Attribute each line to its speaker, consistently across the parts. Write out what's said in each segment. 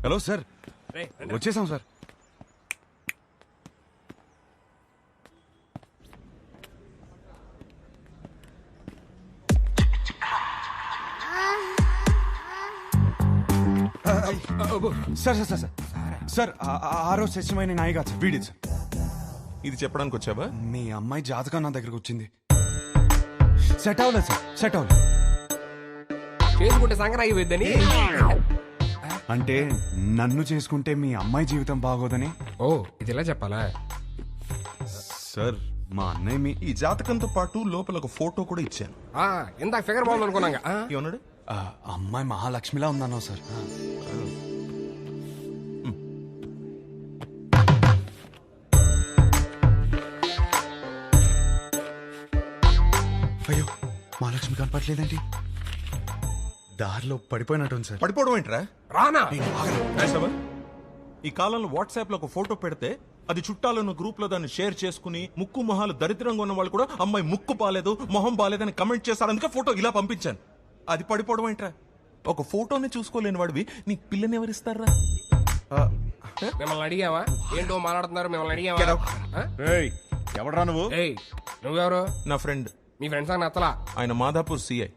Speaker 1: Hello sir, వచ్చేసాం sir. Sir sir sir sir ఆ రోజు సత్యమైన నాయి కాదు సార్, వీడి సార్.
Speaker 2: ఇది చెప్పడానికి వచ్చావా?
Speaker 1: మీ అమ్మాయి జాతకం నా దగ్గరకు వచ్చింది. సెట్ అవ్వలేదు సార్, సెట్ అవ్వలేదు.
Speaker 3: చేసుకుంటే సంక్రాంతి అయిపోద్దని
Speaker 1: అంటే నన్ను చేసుకుంటే మీ అమ్మాయి జీవితం బాగోదని.
Speaker 3: ఓ ఇది ఇలా చెప్పాలా
Speaker 1: సార్ మా అన్నయ్య మీ
Speaker 2: ఈ జాతకంతో పాటు లోపల ఒక ఫోటో కూడా ఇచ్చాను.
Speaker 3: ఇందాక ఫిగర్ బాగుంది అనుకున్నాగా.
Speaker 2: ఏమన్నాడు?
Speaker 1: అమ్మాయి మహాలక్ష్మిలా ఉందన్నావు సార్. అయ్యో మహాలక్ష్మి కనపట్లేదండి. దారిలో పడిపోయినట్టుంది సార్.
Speaker 2: పడిపోవడం ఏంట్రా?
Speaker 3: రానా
Speaker 2: ఈ కాలంలో వాట్సాప్ లో ఒక ఫోటో పెడితే అది చుట్టాలను గ్రూప్ లో దాన్ని షేర్ చేసుకుని ముక్కు మొహాలు దరిద్రంగా ఉన్న వాళ్ళు కూడా అమ్మాయి ముక్కు బాలేదు మొహం బాలేదని కమెంట్ చేశారు. అందుకే ఫోటో ఇలా పంపించాను. అది పడిపోవడం ఏంట్రా? ఒక ఫోటోని చూసుకోలేని వాడివి నీకు పిల్లని ఎవరిస్తారా?
Speaker 3: మిమ్మల్ని అడిగావా? ఏంటో మాట్లాడుతున్నారు, మిమ్మల్ని అడిగావా?
Speaker 1: ఎవడరా నువ్వు?
Speaker 3: నువ్వెవరు?
Speaker 2: నా ఫ్రెండ్.
Speaker 3: మీ ఫ్రెండ్స్ అని నచ్చలా?
Speaker 2: ఆయన మాదాపూర్ సిఐ.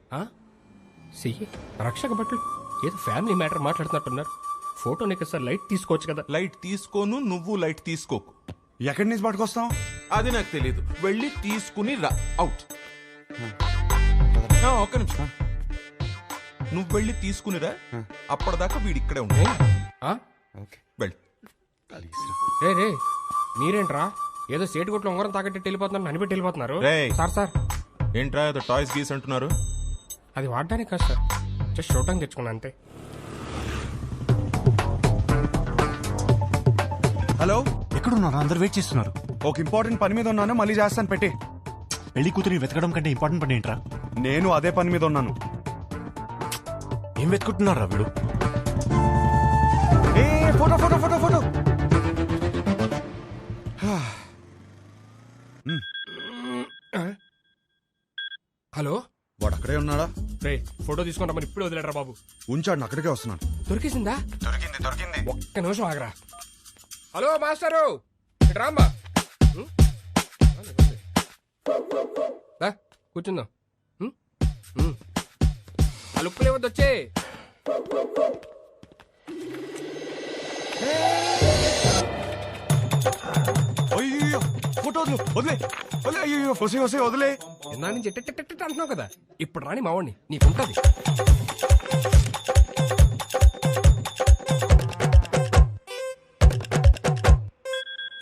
Speaker 3: రక్షక భట్లు ఏదో ఫ్యామిలీ మ్యాటర్ మాట్లాడుతున్నట్టున్నారు. ఫోటో నీకు సార్ లైట్ తీసుకోవచ్చు కదా.
Speaker 2: లైట్ తీసుకోను, నువ్వు లైట్ తీసుకోకు.
Speaker 1: ఎక్కడి నుంచి పట్టుకొస్తాం?
Speaker 2: అది నాకు తెలియదు. వెళ్ళి తీసుకుని రా. అవుట్. ఒక్క నిమిషం. నువ్వు వెళ్ళి తీసుకునిరా. అప్పటిదాకా వీడి ఇక్కడే ఉంటాయి. వెళ్ళి
Speaker 3: రే మీరేంట్రా ఏదో సేటు కొట్లు ఉంగరం తాకట్టి వెళ్ళిపోతున్నారు, అనిపెట్టి వెళ్ళిపోతున్నారు. సార్
Speaker 2: ఏంట్రా ఏదో టాయ్స్ గీస్ అంటున్నారు?
Speaker 3: అది వాడడానికి కాదు సార్, జస్ట్ చూడటానికి తెచ్చుకున్నా అంతే.
Speaker 1: హలో,
Speaker 4: ఎక్కడున్నారు? అందరు వెయిట్ చేస్తున్నారు.
Speaker 1: ఒక ఇంపార్టెంట్ పని మీద ఉన్నాను, మళ్ళీ చేస్తాను. పెట్టి
Speaker 4: పెళ్లి కూతురి వెతకడం కంటే ఇంపార్టెంట్ పని ఏంట్రా?
Speaker 1: నేను అదే పని మీద ఉన్నాను.
Speaker 4: ఏం వెతుకుంటున్నారా వీడు?
Speaker 1: Photo photo photo photo.
Speaker 3: Hello,
Speaker 1: వాడు అక్కడే ఉన్నాడా?
Speaker 3: రే ఫోటో తీసుకుంటా మరి ఇప్పుడే వదిలేడరా బాబు.
Speaker 1: ఉంచాడు, అక్కడికే వస్తున్నాను.
Speaker 3: దొరికేసిందా?
Speaker 1: దొరికింది.
Speaker 3: ఒక్క నిమిషం ఆగరా. హలో మాస్టరు, రామ్మా కూర్చుందాం. ఆ లుక్కులు ఏమొద్దు వచ్చే.
Speaker 1: అయ్యో ఫోటో వదిలే వదిలే. అయ్యో వసే వదిలే.
Speaker 3: ఇందా నుంచి అంటున్నావు కదా, ఇప్పుడు రాని మావాడిని నీకుంటది.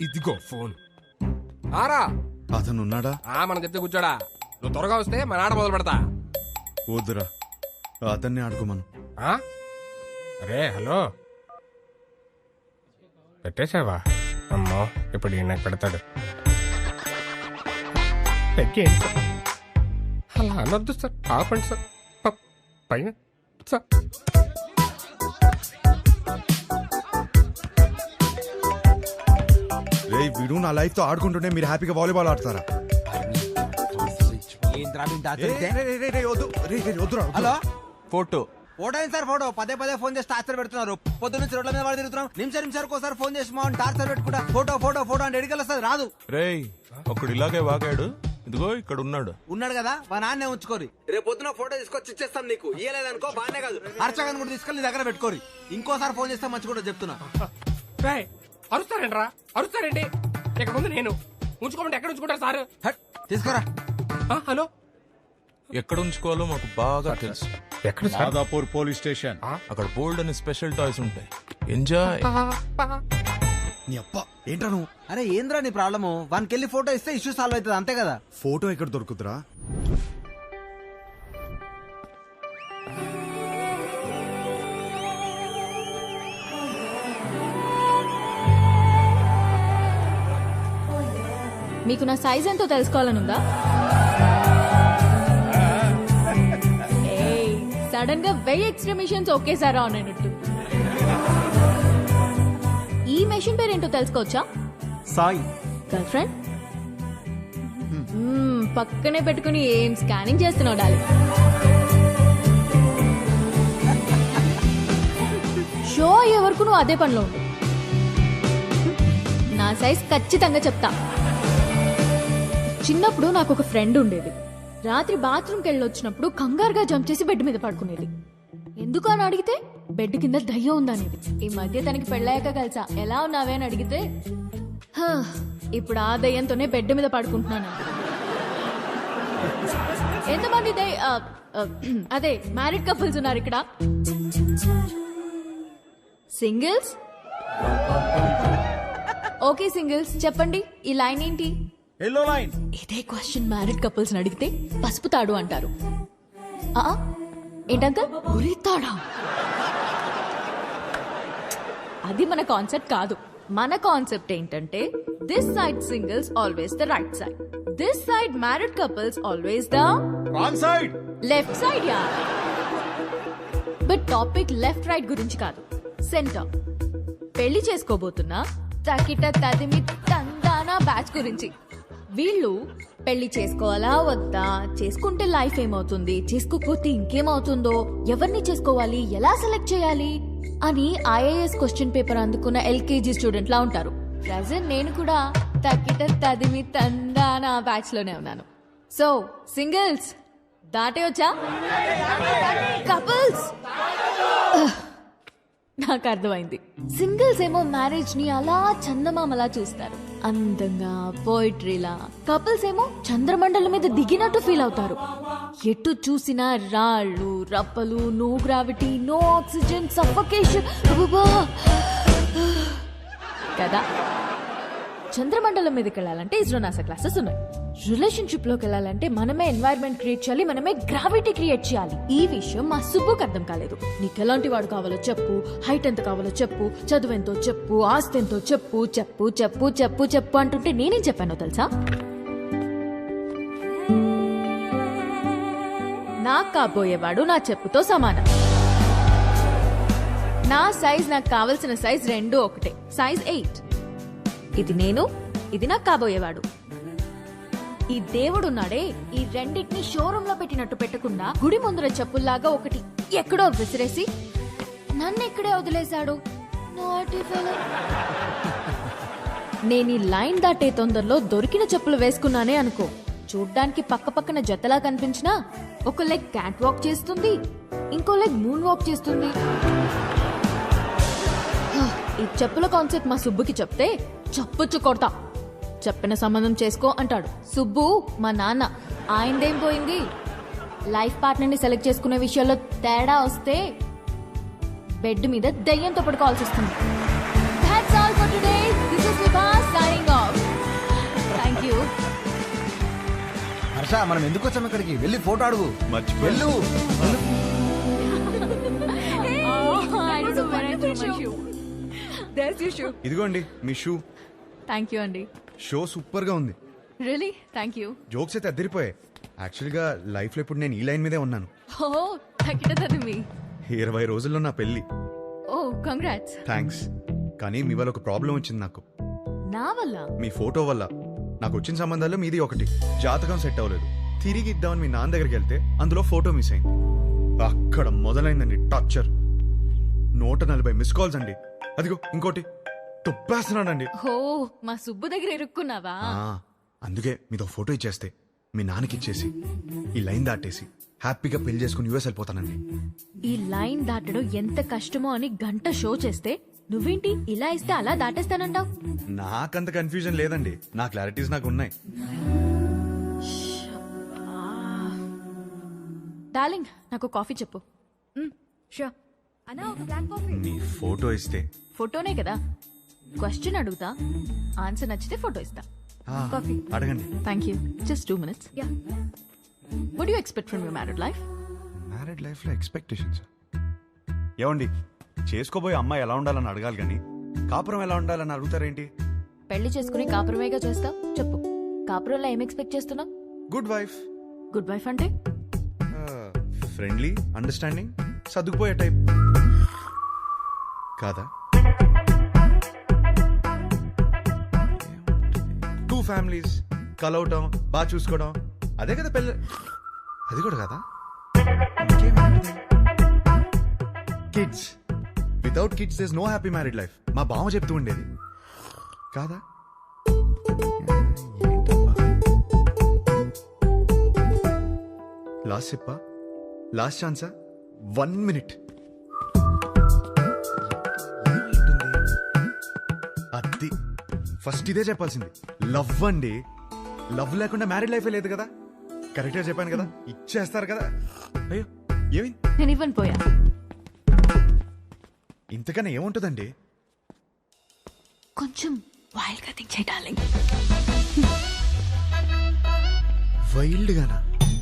Speaker 3: ఇదిగో ఫోన్. ఆరా
Speaker 1: అతను ఉన్నాడా?
Speaker 3: మనం చెప్తే కూర్చోడా. నువ్వు త్వరగా వస్తే మన ఆట మొదలు పెడతా.
Speaker 1: వద్దురా, అతన్ని ఆడుకోమను.
Speaker 3: అరే హలో, పెట్టేశావా? అమ్మో ఇప్పుడు ఈయన పెడతాడు. అలా అనొద్దు సార్, ఆపండి సార్. పైన సార్
Speaker 1: వీడు నా లైఫ్ తో ఆడుకుంటుంటే మీరు హ్యాపీగా వాలీబాల్ ఆడతారా?
Speaker 5: హలో,
Speaker 2: ఫోటో
Speaker 5: ఫోటో ఏంటి సార్? ఫోటో పదే ఫోన్ చేసి టార్చర్ పెడుతున్నారు. పొద్దు నుంచి రోడ్ల మీద తిరుగుతున్నాం. నిమిషానికి ఒకసారి ఫోన్ చేసి మా టార్చర్ పెట్టుకుంటా ఫోటో ఫోటో ఫోటో అంటే ఎడికల్ వస్తుంది, రాదు.
Speaker 2: రేయ్ ఒకడు ఇలాగే వాగాడు. ఇదిగో ఇక్కడ ఉన్నాడు
Speaker 5: కదా, మా నాన్నే ఉంచుకోరి. రేపు పొద్దున ఫోటో తీసుకొచ్చి ఇచ్చేస్తాం నీకు. ఇయ్యలేదనుకో బానే కాదు, అర్చకని కూడా తీసుకెళ్ళి నీ దగ్గర పెట్టుకోరి. ఇంకోసారి ఫోన్ చేస్తే మంచి కూడా చెప్తున్నా.
Speaker 3: అరుస్తారేంట్రా? అరుస్తారేంటి? ఇక ముందు నేను ఉంచుకోమంటే ఎక్కడ ఉంచుకుంటారు సార్?
Speaker 5: తీసుకురా.
Speaker 3: హలో,
Speaker 2: ఎక్కడ ఉంచుకోవాలో మాకు బాగా తెలుసు.
Speaker 3: ఎక్కడ?
Speaker 4: Madhapur police station.
Speaker 2: అక్కడ బోల్డ్ అని స్పెషల్ టాయ్స్ ఉంటాయి. ఎంజాయ్.
Speaker 1: నీ అప్ప ఏంట్రా నువ్వు?
Speaker 5: అరే ఏంద్రా నీ ప్రాబ్లము? వానికి వెళ్ళి ఫోటో ఇస్తే ఇష్యూ సాల్వ్ అవుతుంది, అంతే కదా.
Speaker 1: ఫోటో ఎక్కడ దొరుకుతురా?
Speaker 6: మీకు నా సైజ్ ఎంతో తెలుసుకోవాలనుందా? సడన్ గా 1000 ఎక్స్ట్రా మిషన్స్ ఒకేసారి ఆన్ అయినట్టు. ఈ మెషిన్ పేరేంటో తెలుసుకోవచ్చా?
Speaker 4: సాయి.
Speaker 6: Girlfriend? పక్కనే పెట్టుకుని ఏం స్కానింగ్ చేస్తున్నావు డాలి? షో అయ్యే వరకు నువ్వు అదే పనిలో ఉండు. నా సైజ్ ఖచ్చితంగా చెప్తా. చిన్నప్పుడు నాకు ఒక ఫ్రెండ్ ఉండేది. రాత్రి బాత్రూమ్కి వెళ్ళొచ్చినప్పుడు కంగారుగా జంప్ చేసి బెడ్ మీద పడుకునేది. ఎందుకు అని అడిగితే బెడ్ కింద దయ్యం ఉందనేది. ఈ మధ్య తనకి పెళ్ళాక కలిసా ఎలా ఉన్నావే అని అడిగితే "హా, ఇప్పుడు ఆ దయ్యంతోనే బెడ్ మీద పడుకుంటున్నాను." ఎంతమంది అదే మ్యారీడ్ కపుల్స్ ఉన్నారు ఇక్కడ? సింగిల్స్? ఓకే సింగిల్స్, చెప్పండి ఈ లైన్ ఏంటి?
Speaker 4: Yellow line.
Speaker 6: ఇదే క్వశ్చన్ మ్యారీడ్ కపుల్స్ అడిగితే పసుపు తాడు అంటారు. ఏంటంకల్ ఉరి తాడా? అది మన కాన్సెప్ట్ కాదు. మన కాన్సెప్ట్ ఏంటంటే this side singles always the right side, this side married couples always the
Speaker 4: wrong side.
Speaker 6: Left side. Yeah, but topic left right గురించి కాదు, సెంటర్. పెళ్లి చేసుకోబోతున్నా తకిట తదిమి తందానా బ్యాచ్ గురించి. వీళ్ళు పెళ్లి చేసుకోవాలా వద్దా, చేసుకుంటే లైఫ్ ఏమవుతుంది, చేసుకోకపోతే ఇంకేమవుతుందో, ఎవరిని చేసుకోవాలి, ఎలా సెలెక్ట్ చేయాలి అని ఐఏఎస్ క్వశ్చన్ పేపర్ అందుకున్న ఎల్కేజీ స్టూడెంట్ లా ఉంటారు. ప్రజెంట్ నేను కూడా తకిట తదిమి తందానా బ్యాచ్ లోనే ఉన్నాను. సో సింగిల్స్ దాటే వచ్చా, కపుల్స్ నాకు అర్థమైంది. సింగిల్స్ ఏమో మ్యారేజ్ ని అలా చందమామలా చూస్తారు, అందంగా పోయిట్రీలా. కపుల్స్ ఏమో చంద్రమండలం మీద దిగినట్టు ఫీల్ అవుతారు. ఎటు చూసినా రాళ్ళు రప్పలు, no gravity, no oxygen, suffocation కదా. చంద్రమండలం మీదకి వెళ్ళాలంటే ఇస్రో నాసా క్లాసెస్ ఉన్నాయి. రిలేషన్షిప్ లోకి వెళ్ళాలంటే మనమే ఎన్వైరన్మెంట్ క్రియేట్ చేయాలి, మనమే గ్రావిటీ క్రియేట్ చేయాలి. ఈ విషయం మా సుబ్బుకి అర్థం కాలేదు. నీకు ఎలాంటి వాడు కావాలో చెప్పు, హైట్ ఎంత కావాలో చెప్పు, చదువు ఎంతో చెప్పు, ఆస్తి ఎంతో చెప్పు, చెప్పు చెప్పు చెప్పు చెప్పు అంటుంటే నేనేం చెప్పానో తెలుసా? నాకు కాబోయేవాడు నా చెప్పుతో సమానం. నా సైజ్ నాకు కావలసిన సైజ్ రెండు ఒకటే, సైజ్ 8. ఇది నేను, ఇది నాకు కాబోయేవాడు. ఈ దేవుడున్నాడే, ఈ రెండింటిని షోరూమ్ లో పెట్టినట్టు పెట్టకుండా గుడి ముందర చెప్పుల్లాగా ఒకటి ఎక్కడో విసిరేసి నన్ను ఇక్కడే వదిలేశాడు. నేను ఈ లైన్ దాటే తొందరలో దొరికిన చెప్పులు వేసుకున్నానే అనుకో, చూడ్డానికి పక్క పక్కన జతలా కనిపించినా ఒక లెగ్ క్యాట్ వాక్ చేస్తుంది, ఇంకో లెగ్ మూన్ వాక్ చేస్తుంది. ఈ చెప్పుల కాన్సెప్ట్ మా సుబ్బుకి చెప్తే చప్పుచ్చు కొడతా. చెప్పిన సంబంధం చేసుకో అంటాడు. సుబ్బు మా నాన్న, ఆయనదేం పోయింది? లైఫ్ పార్ట్నర్ ని సెలెక్ట్ చేసుకునే విషయాల్లో తేడా వస్తే బెడ్ మీద దయ్యంతో పడుకోవాల్సి వస్తుంది. That's all for today. This is Vibha signing off. Thank you.
Speaker 5: Harsha, మనం ఎందుకు వచ్చాం ఇక్కడికి? వెళ్ళి ఫోటో అడుగు. వెళ్ళు.
Speaker 6: I don't know where I put my shoe. There's your shoe.
Speaker 1: ఇదిగోండి మీ షూ.
Speaker 6: Thank you అండి.
Speaker 1: షో సూపర్ గా ఉంది.
Speaker 6: Really? Thank you.
Speaker 1: జోక్స్ అయితే అద్దరిపోయాయి. యాక్చువల్గా లైఫ్ లో ఇప్పుడు నేను ఈ లైన్ మీదే ఉన్నాను.
Speaker 6: Oh, తగ్గిటది మీ.
Speaker 1: 20 రోజుల్లో నా పెళ్లి.
Speaker 6: Oh, congrats.
Speaker 1: థ్యాంక్స్. కానీ మీ వల్ల ఒక ప్రాబ్లం వచ్చింది నాకు.
Speaker 6: నా వల్ల?
Speaker 1: మీ ఫోటో వల్ల. నాకు వచ్చిన సంబంధాల్లో మీది ఒకటి. జాతకం సెట్ అవ్వలేదు. తిరిగి ఇద్దామని మీ నాన్న దగ్గరికి వెళ్తే అందులో ఫోటో మిస్ అయింది. అక్కడ మొదలైందండి టార్చర్. 140 మిస్ కాల్స్ అండి. అదిగో ఇంకోటి తొప్పేస్తున్నాడండి.
Speaker 6: ఓ, మా సుబ్బు దగ్గర ఇరుక్కున్నావా?
Speaker 1: అందుకే మీతో ఫోటో ఇచ్చేస్తే మీ నాన్నకి ఇచ్చేసి ఈ లైన్ దాటేసి హ్యాపీగా పెళ్లి చేసుకుని యూఎస్ వెళ్ళిపోతానండి.
Speaker 6: ఈ లైన్ దాటడం ఎంత కష్టమో అని గంట షో చేస్తే నువ్వేంటి ఇలా ఇస్తే అలా దాటేస్తానంటావు?
Speaker 1: నాకంత కన్ఫ్యూజన్ లేదండి. నా క్లారిటీస్ నాకు ఉన్నాయి.
Speaker 6: డార్లింగ్, నాకు కాఫీ చెప్పు. షూర్. అన్నా, ఒక బ్లాక్ కాఫీ.
Speaker 1: మీ ఫోటో ఇస్తే
Speaker 6: ఫోటోనే కదా, క్వశ్చన్ అడుగుతా, ఆన్సర్ నచ్చితే ఫోటో ఇస్తా. కాఫీ
Speaker 1: అడగండి.
Speaker 6: Thank you. Just 2 minutes. Yeah. What do you expect from your married life?
Speaker 1: Married life లో ఎక్స్పెక్టేషన్స్ ఏమండి? చేసుకోబోయే అమ్మాయి ఎలా ఉండాలని అడగాలి కానీ కాపురం ఎలా ఉండాలని అడుగుతారేంటి?
Speaker 6: పెళ్లి చేసుకుని కాపురమేగా చేస్తావు. చెప్పు, కాపురంలో ఏం ఎక్స్పెక్ట్ చేస్తున్నావు?
Speaker 1: Good wife.
Speaker 6: గుడ్ వైఫ్ అంటే
Speaker 1: ఫ్రెండ్లీ, అండర్స్టాండింగ్, సర్దుకుపోయే టైప్ కాదా? 2 ఫ్యామిలీస్ కలవటం, బాగా చూసుకోవడం, అదే కదా పెళ్ళి. అది కూడా కదా. Kids, without kids is no happy married life మా బావ చెప్తూ ఉండేది కాదా లాస్ట్ చెప్పా లాస్ట్ ఛాన్సా 1 minute అది ఫస్ట్ ఇదే చెప్పాల్సింది లవ్ అండి లవ్ లేకుండా మ్యారీడ్ లైఫే లేదు కదా కరెక్ట్గా చెప్పాను కదా ఇచ్చేస్తారు కదా అయ్యో ఏమి
Speaker 6: నేను ఇవ్వను పోయా.
Speaker 1: ఇంతకన్నా ఏముంటుందండి
Speaker 6: కొంచెం వైల్డ్ గా థింక్ చేయాలి.
Speaker 1: వైల్డ్ గానా